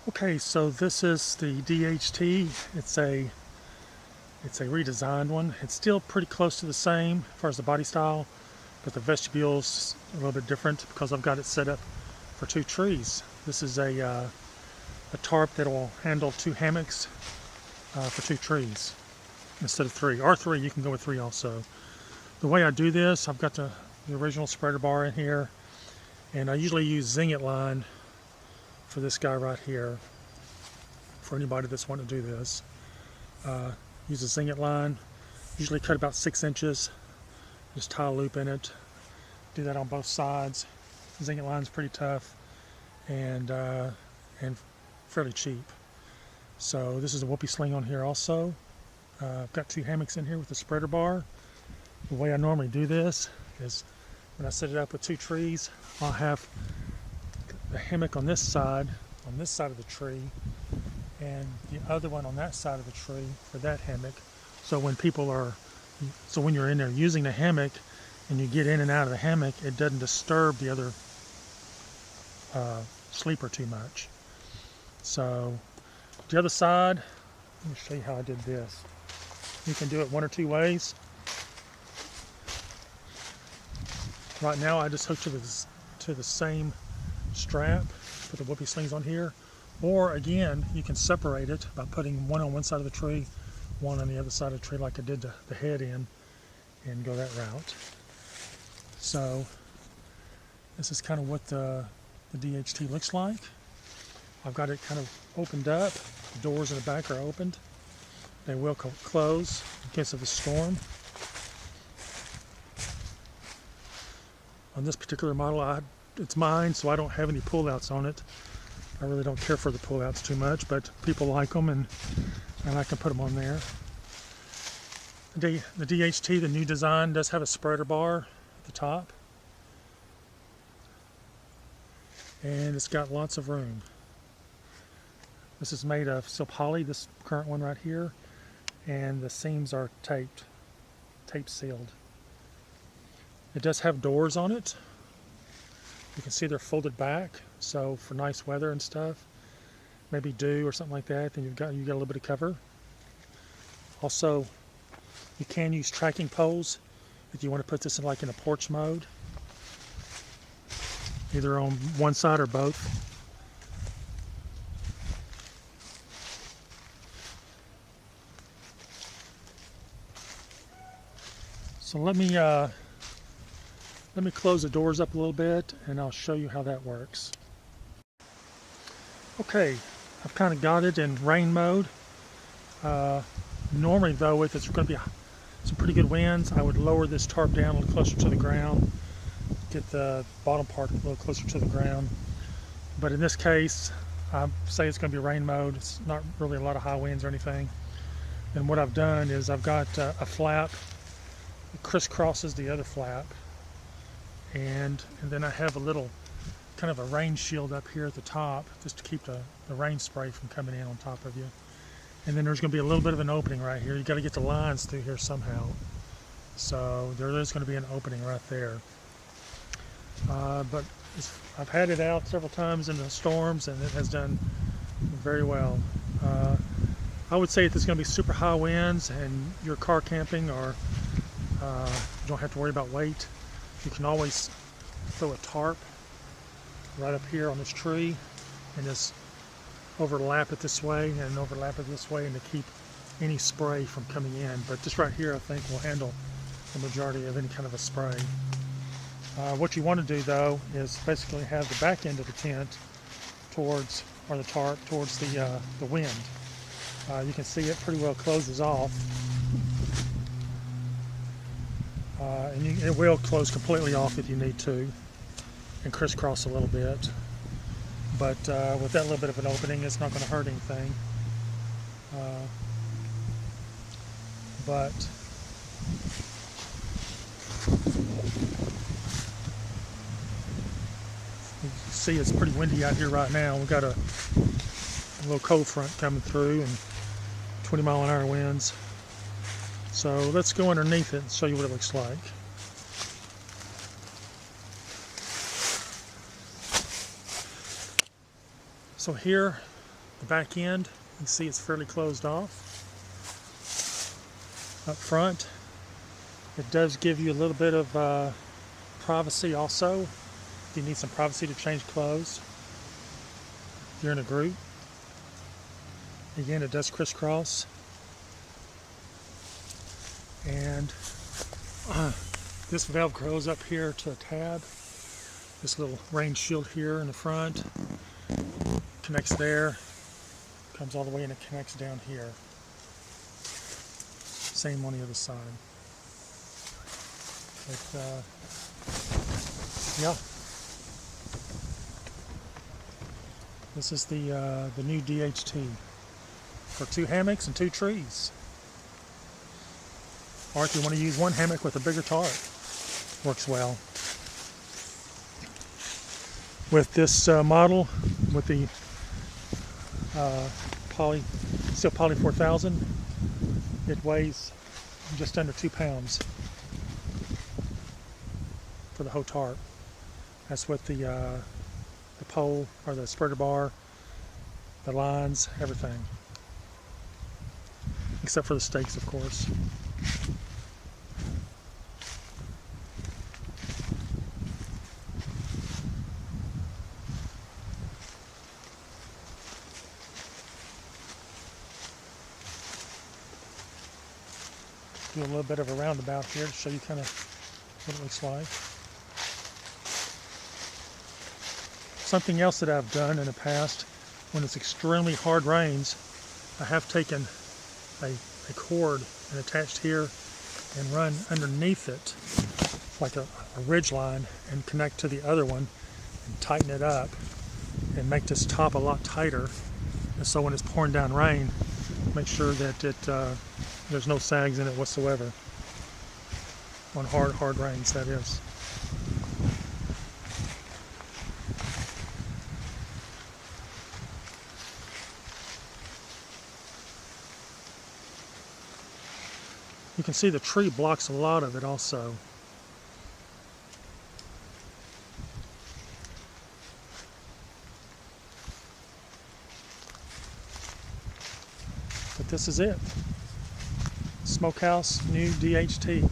Okay, so this is the DHT. It's a redesigned one. It's still pretty close to the same as far as the body style, but the vestibule's a little bit different because I've got it set up for 2 trees. This is a tarp that will handle 2 hammocks for 2 trees instead of 3. Or 3, you can go with 3 also. The way I do this, I've got the original spreader bar in here, and I usually use zinget line for this guy right here. For anybody that's wanting to do this, use a zinget line. Usually cut about 6 inches. Just tie a loop in it. Do that on both sides. Zinget line's pretty tough and fairly cheap. So this is a whoopee sling on here also. I've got 2 hammocks in here with the spreader bar. The way I normally do this is when I set it up with 2 trees, I'll have the hammock on this side of the tree, and the other one on that side of the tree for that hammock. So when you're in there using the hammock and you get in and out of the hammock, it doesn't disturb the other sleeper too much. So the other side, let me show you how I did this. You can do it 1 or 2 ways. Right now I just hooked to the same strap, put the whoopee slings on here, or again you can separate it by putting one on one side of the tree, one on the other side of the tree like I did the head in, and go that route. So this is kind of what the DHT looks like. I've got it kind of opened up. The doors in the back are opened. They will close in case of a storm. On this particular model, it's mine, so I don't have any pullouts on it. I really don't care for the pullouts too much, but people like them, and I can put them on there. The DHT, the new design, does have a spreader bar at the top, and it's got lots of room. This is made of silk poly, this current one right here, and the seams are tape sealed. It does have doors on it. You can see they're folded back, so for nice weather and stuff, maybe dew or something like that, then you got a little bit of cover. Also, you can use tracking poles if you want to put this in a porch mode, either on one side or both. So let me close the doors up a little bit, and I'll show you how that works. Okay, I've kind of got it in rain mode. Normally though, if it's going to be some pretty good winds, I would lower this tarp down a little closer to the ground, get the bottom part a little closer to the ground. But in this case, I say it's going to be rain mode. It's not really a lot of high winds or anything. And what I've done is I've got a flap that crisscrosses the other flap. And then I have a little kind of a rain shield up here at the top just to keep the rain spray from coming in on top of you. And then there's going to be a little bit of an opening right here. You got to get the lines through here somehow. So there is going to be an opening right there. But I've had it out several times in the storms, and it has done very well. I would say if there's going to be super high winds and you're car camping, or you don't have to worry about weight, you can always throw a tarp right up here on this tree and just overlap it this way and overlap it this way, and to keep any spray from coming in. But this right here, I think, will handle the majority of any kind of a spray. What you want to do though is basically have the back end of the tent towards, or the tarp towards the wind. You can see it pretty well closes off. And it will close completely off if you need to, and crisscross a little bit. But with that little bit of an opening, it's not going to hurt anything. But you can see it's pretty windy out here right now. We've got a little cold front coming through and 20-mile-an-hour winds. So let's go underneath it and show you what it looks like. So here The back end, you can see it's fairly closed off. Up front, it does give you a little bit of privacy also. If you need some privacy to change clothes, if you're in a group. Again, it does crisscross. And this Velcros up here to a tab. This little rain shield here in the front connects there, comes all the way and it connects down here. Same on the other side. But yeah, this is the new DHT for 2 hammocks and 2 trees. Or if you want to use 1 hammock with a bigger tarp, works well. With this model, with the Steel Poly 4000, it weighs just under 2 pounds for the whole tarp. That's with the pole or the spreader bar, the lines, everything, except for the stakes, of course. Do a little bit of a roundabout here to show you kind of what it looks like. Something else that I've done in the past, when it's extremely hard rains, I have taken a cord and attached here and run underneath it like a ridge line and connect to the other one and tighten it up and make this top a lot tighter. And so when it's pouring down rain, make sure that there's no sags in it whatsoever. On hard rains, that is. You can see the tree blocks a lot of it also. But this is it. Smokehouse new DHT.